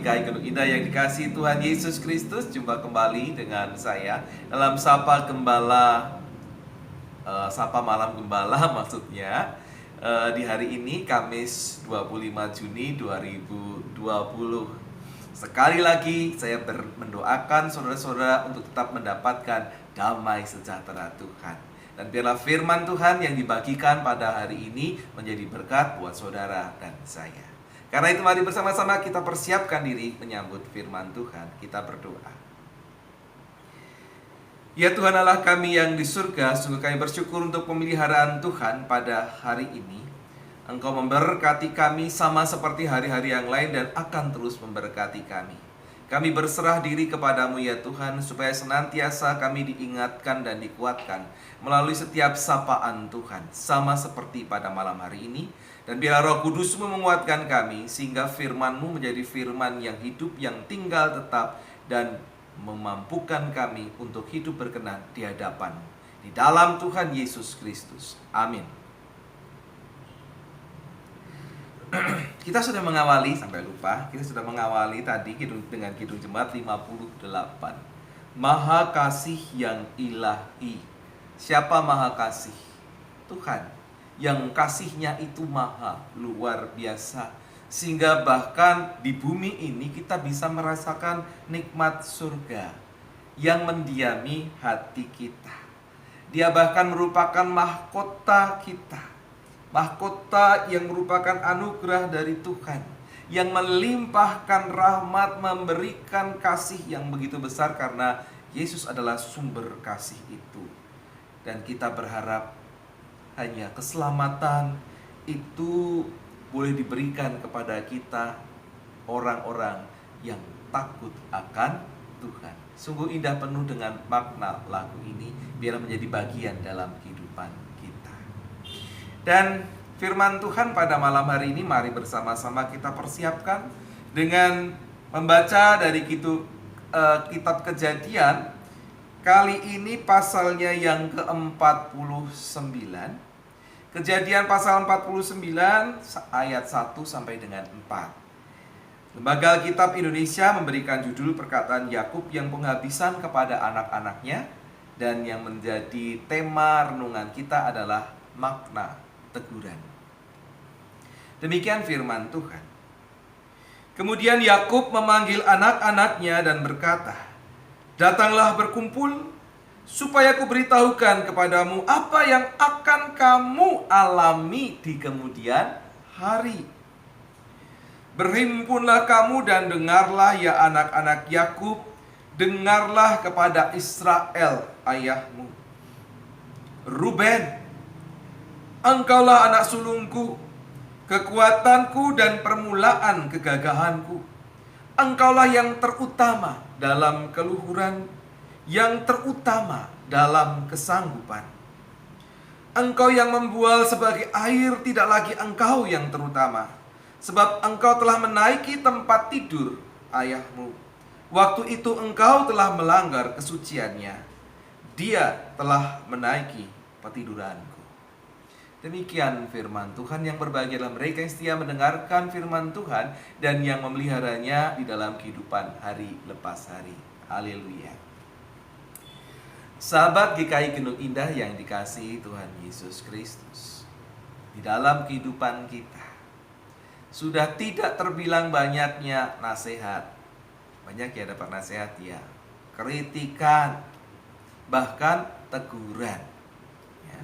GKI Gunung Indah yang dikasihi Tuhan Yesus Kristus. Jumpa kembali dengan saya dalam Sapa Gembala, Sapa Malam Gembala maksudnya. Di hari ini Kamis 25 Juni 2020. Sekali lagi saya mendoakan saudara-saudara untuk tetap mendapatkan damai sejahtera Tuhan. Dan biarlah firman Tuhan yang dibagikan pada hari ini menjadi berkat buat saudara dan saya. Karena itu mari bersama-sama kita persiapkan diri menyambut firman Tuhan. Kita berdoa. Ya Tuhan Allah kami yang di surga, sungguh kami bersyukur untuk pemeliharaan Tuhan pada hari ini. Engkau memberkati kami sama seperti hari-hari yang lain dan akan terus memberkati kami. Kami berserah diri kepadamu ya Tuhan, supaya senantiasa kami diingatkan dan dikuatkan melalui setiap sapaan Tuhan, sama seperti pada malam hari ini. Dan biarlah Roh Kudus-Mu menguatkan kami, sehingga firman-Mu menjadi firman yang hidup, yang tinggal tetap, dan memampukan kami untuk hidup berkenan di hadapan-Mu. Di dalam Tuhan Yesus Kristus. Amin. Kita sudah mengawali, sampai lupa, kita sudah mengawali tadi dengan Kidung Jemaat 58. Maha Kasih yang ilahi. Siapa Maha Kasih? Tuhan. Yang kasihnya itu maha, luar biasa. Sehingga bahkan di bumi ini kita bisa merasakan nikmat surga yang mendiami hati kita. Dia bahkan merupakan mahkota kita. Mahkota yang merupakan anugerah dari Tuhan, yang melimpahkan rahmat, memberikan kasih yang begitu besar, karena Yesus adalah sumber kasih itu. Dan kita berharap hanya keselamatan itu boleh diberikan kepada kita, orang-orang yang takut akan Tuhan. Sungguh indah, penuh dengan makna lagu ini, biar menjadi bagian dalam kehidupan kita. Dan firman Tuhan pada malam hari ini, mari bersama-sama kita persiapkan dengan membaca dari kitab Kejadian. Kali ini pasalnya yang ke-49. Kejadian pasal 49 ayat 1 sampai dengan 4. Lembaga Alkitab Indonesia memberikan judul perkataan Yakub yang penghabisan kepada anak-anaknya, dan yang menjadi tema renungan kita adalah makna teguran. Demikian firman Tuhan. Kemudian Yakub memanggil anak-anaknya dan berkata, "Datanglah berkumpul, supaya kuberitahukan kepadamu apa yang akan kamu alami di kemudian hari. Berhimpunlah kamu dan dengarlah ya anak-anak Yakub, dengarlah kepada Israel ayahmu. Ruben, engkaulah anak sulungku, kekuatanku dan permulaan kegagahanku. Engkaulah yang terutama dalam keluhuran, yang terutama dalam kesanggupan. Engkau yang membual sebagai air, tidak lagi engkau yang terutama, sebab engkau telah menaiki tempat tidur ayahmu. Waktu itu engkau telah melanggar kesuciannya. Dia telah menaiki petiduranku." Demikian firman Tuhan. Yang berbahagialah mereka yang setia mendengarkan firman Tuhan dan yang memeliharanya di dalam kehidupan hari lepas hari. Haleluya. Sahabat GKI Gunung Indah yang dikasihi Tuhan Yesus Kristus, di dalam kehidupan kita sudah tidak terbilang banyaknya nasihat. Banyak ya dapat nasihat ya, kritikan, bahkan teguran ya.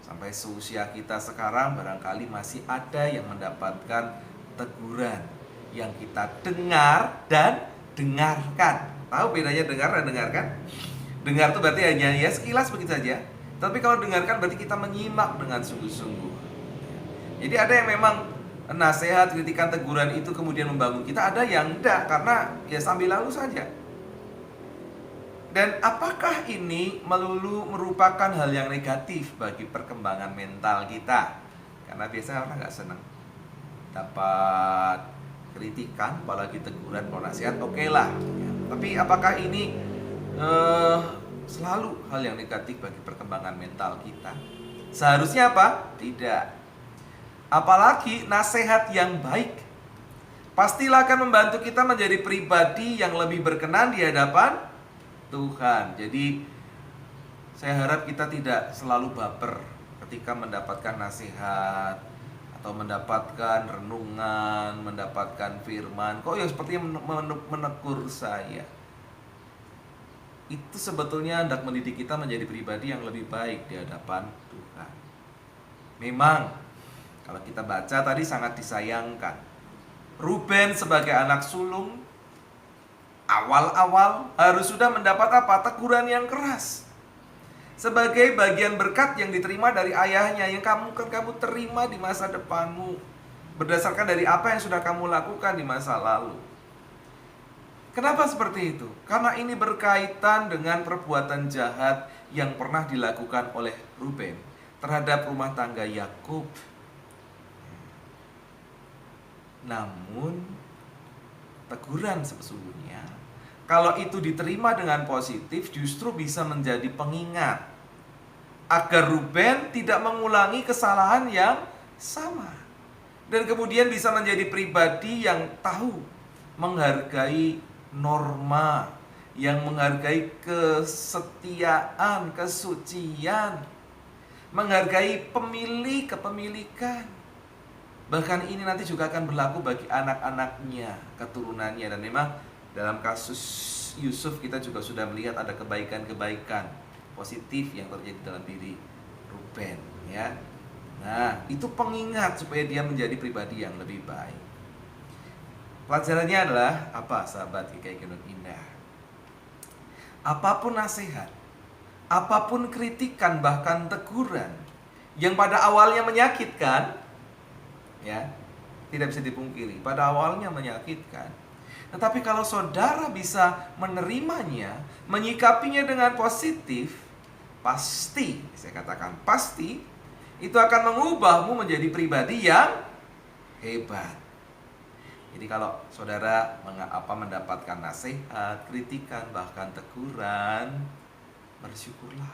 Sampai seusia kita sekarang barangkali masih ada yang mendapatkan teguran yang kita dengar dan dengarkan. Tahu bedanya dengar dan dengarkan? Dengar itu berarti hanya ya sekilas begitu saja. Tapi kalau dengarkan berarti kita menyimak dengan sungguh-sungguh. Jadi ada yang memang nasihat, kritikan, teguran itu kemudian membangun kita. Ada yang enggak, karena ya sambil lalu saja. Dan apakah ini melulu merupakan hal yang negatif bagi perkembangan mental kita? Karena biasanya orang nggak senang dapat kritikan, apalagi teguran, kalau nasihat oke lah. Tapi apakah ini selalu hal yang negatif bagi perkembangan mental kita? Seharusnya apa? Tidak. Apalagi nasihat yang baik, pastilah akan membantu kita menjadi pribadi yang lebih berkenan di hadapan Tuhan. Jadi saya harap kita tidak selalu baper ketika mendapatkan nasihat atau mendapatkan renungan, mendapatkan firman. Kok yang sepertinya menegur saya? Itu sebetulnya hendak mendidik kita menjadi pribadi yang lebih baik di hadapan Tuhan. Memang kalau kita baca tadi sangat disayangkan, Ruben sebagai anak sulung awal-awal harus sudah mendapat apa? Teguran yang keras. Sebagai bagian berkat yang diterima dari ayahnya, yang kamu terima di masa depanmu, berdasarkan dari apa yang sudah kamu lakukan di masa lalu. Kenapa seperti itu? Karena ini berkaitan dengan perbuatan jahat yang pernah dilakukan oleh Ruben terhadap rumah tangga Yakub. Namun teguran sesungguhnya, kalau itu diterima dengan positif, justru bisa menjadi pengingat agar Ruben tidak mengulangi kesalahan yang sama, dan kemudian bisa menjadi pribadi yang tahu menghargai norma, yang menghargai kesetiaan, kesucian, menghargai kepemilikan. Bahkan ini nanti juga akan berlaku bagi anak-anaknya, keturunannya. Dan memang dalam kasus Yusuf kita juga sudah melihat ada kebaikan-kebaikan positif yang terjadi dalam diri Ruben, ya. Nah, itu pengingat supaya dia menjadi pribadi yang lebih baik. Pelajarannya adalah apa, sahabat GKI Gunung Indah? Apapun nasihat, apapun kritikan, bahkan teguran yang pada awalnya menyakitkan, ya, tidak bisa dipungkiri, pada awalnya menyakitkan. Tetapi kalau saudara bisa menerimanya, menyikapinya dengan positif, pasti, saya katakan pasti, itu akan mengubahmu menjadi pribadi yang hebat. Jadi kalau saudara mendapatkan nasihat, kritikan, bahkan teguran, bersyukurlah,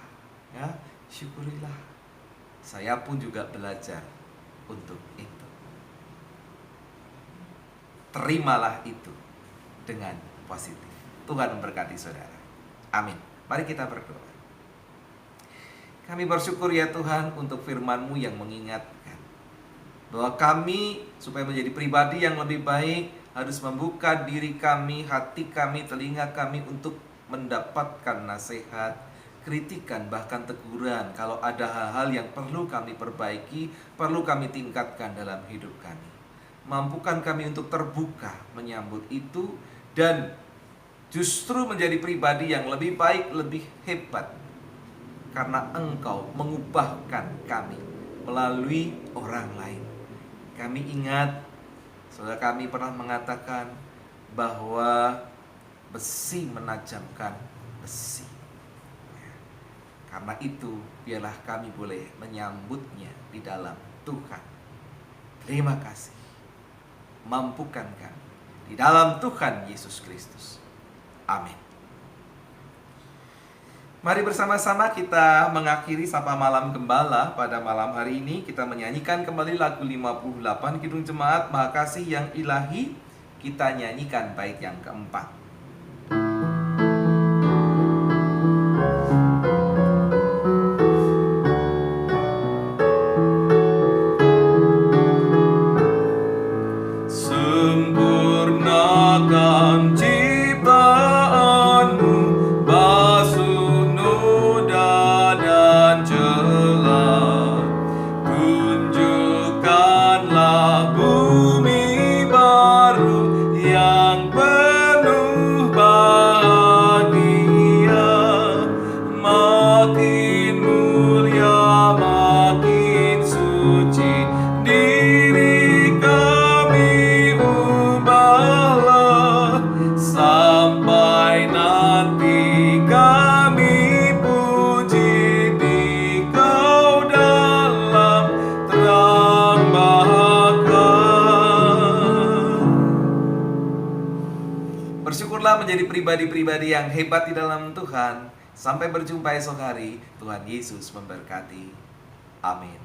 ya, syukurilah. Saya pun juga belajar untuk itu. Terimalah itu dengan positif. Tuhan memberkati saudara. Amin. Mari kita berdoa. Kami bersyukur ya Tuhan untuk firman-Mu yang mengingatkan bahwa kami supaya menjadi pribadi yang lebih baik harus membuka diri kami, hati kami, telinga kami untuk mendapatkan nasihat, kritikan, bahkan teguran. Kalau ada hal-hal yang perlu kami perbaiki, perlu kami tingkatkan dalam hidup kami. Mampukan kami untuk terbuka menyambut itu dan justru menjadi pribadi yang lebih baik, lebih hebat, karena Engkau mengubahkan kami melalui orang lain. Kami ingat saudara kami pernah mengatakan bahwa besi menajamkan besi. Karena itu biarlah kami boleh menyambutnya di dalam Tuhan. Terima kasih. Mampukan kami di dalam Tuhan Yesus Kristus. Amin. Mari bersama-sama kita mengakhiri Sapa Malam Gembala pada malam hari ini. Kita menyanyikan kembali lagu 58 Kidung Jemaat Maha Kasih yang Ilahi. Kita nyanyikan bait yang keempat. Sempurnakan ciptaanmu, basuh noda dan celah. Tunjukkanlah bumi baru yang penuh bahagia. Makin mulia, makin suci diri kami, ubahlah sampai nanti kami puji di Kau dalam terang bahkan. Bersyukurlah menjadi pribadi-pribadi yang hebat di dalam Tuhan. Sampai berjumpa esok hari. Tuhan Yesus memberkati. Amin.